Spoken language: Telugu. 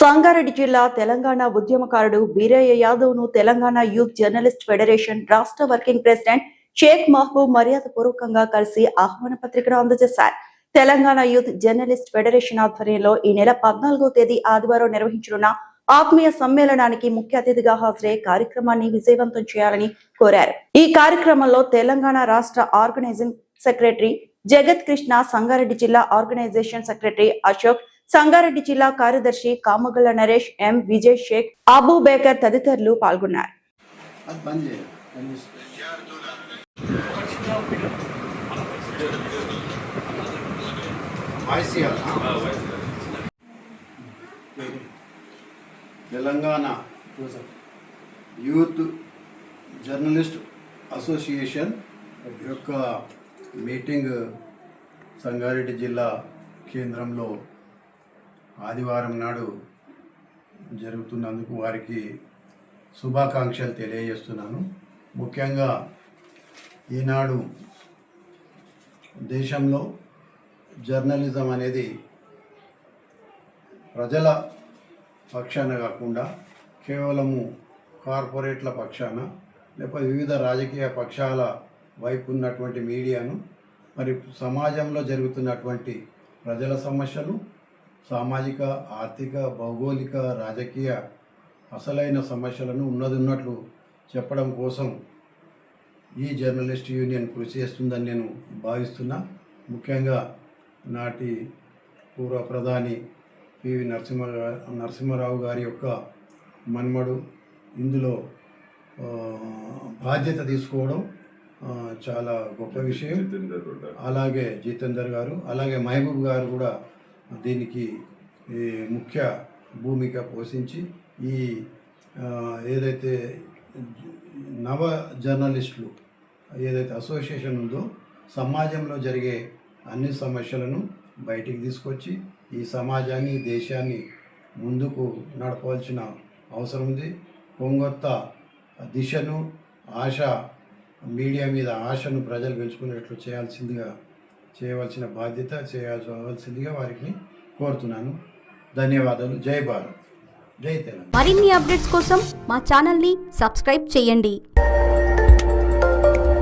సంగారెడ్డి జిల్లా తెలంగాణ ఉద్యమకారుడు వీరయ్య యాదవ్ ను తెలంగాణ యూత్ జర్నలిస్ట్ ఫెడరేషన్ రాష్ట్ర వర్కింగ్ ప్రెసిడెంట్ షేక్ మహబూబ్ మర్యాదపూర్వకంగా కలిసి ఆహ్వాన పత్రికను అందజేశారు. తెలంగాణ యూత్ జర్నలిస్ట్ ఫెడరేషన్ ఆధ్వర్యంలో ఈ నెల 14వ తేదీ ఆదివారం నిర్వహించనున్న ఆత్మీయ సమ్మేళనానికి ముఖ్య అతిథిగా హాజరై కార్యక్రమాన్ని విజయవంతం చేయాలని కోరారు. ఈ కార్యక్రమంలో తెలంగాణ రాష్ట్ర ఆర్గనైజింగ్ సెక్రటరీ జగత్ కృష్ణ, సంగారెడ్డి జిల్లా ఆర్గనైజేషన్ సెక్రటరీ అశోక్, సంగారెడ్డి జిల్లా కార్యదర్శి కామగల్ల నరేష్, ఎం విజయ్ షేక్, అబూ బేకర్ తదితరులు పాల్గొన్నారు. తెలంగాణ యూత్ జర్నలిస్ట్ అసోసియేషన్ యొక్క మీటింగ్ సంగారెడ్డి జిల్లా కేంద్రంలో ఆదివారం నాడు జరుగుతున్నందుకు వారికి శుభాకాంక్షలు తెలియజేస్తున్నాను. ముఖ్యంగా ఈనాడు దేశంలో జర్నలిజం అనేది ప్రజల పక్షాన కాకుండా కేవలము కార్పొరేట్ల పక్షాన లేకపోతే వివిధ రాజకీయ పక్షాల వైపు ఉన్నటువంటి మీడియాను మరి సమాజంలో జరుగుతున్నటువంటి ప్రజల సమస్యలు, సామాజిక, ఆర్థిక, భౌగోళిక, రాజకీయ అసలైన సమస్యలను ఉన్నట్లు చెప్పడం కోసం ఈ జర్నలిస్ట్ యూనియన్ కృషి చేస్తుందని నేను భావిస్తున్నా. ముఖ్యంగా నాటి పూర్వ ప్రధాని పివి నరసింహారావు గారి యొక్క మన్మడు ఇందులో బాధ్యత తీసుకోవడం చాలా గొప్ప విషయం. అలాగే జితేందర్ గారు, అలాగే మహబూబ్ గారు కూడా దీనికి ముఖ్య భూమిక పోషించి ఈ ఏదైతే నవ జర్నలిస్టులు ఏదైతే అసోసియేషన్ ఉందో సమాజంలో జరిగే అన్ని సమస్యలను బయటికి తీసుకొచ్చి ఈ సమాజాన్ని, దేశాన్ని ముందుకు నడపవలసిన అవసరం ఉంది. కొంగొత్త దిశను, ఆశ, మీడియా మీద ఆశను ప్రజలు పెంచుకునేట్లు చేయవలసిన బాధ్యత చేయవలసిందిగా వారికి కోరుతున్నాను. ధన్యవాదాలు. జై భారత్, జై తెలంగాణ. మరిన్ని అప్డేట్స్ కోసం మా ఛానల్ని సబ్స్క్రైబ్ చేయండి.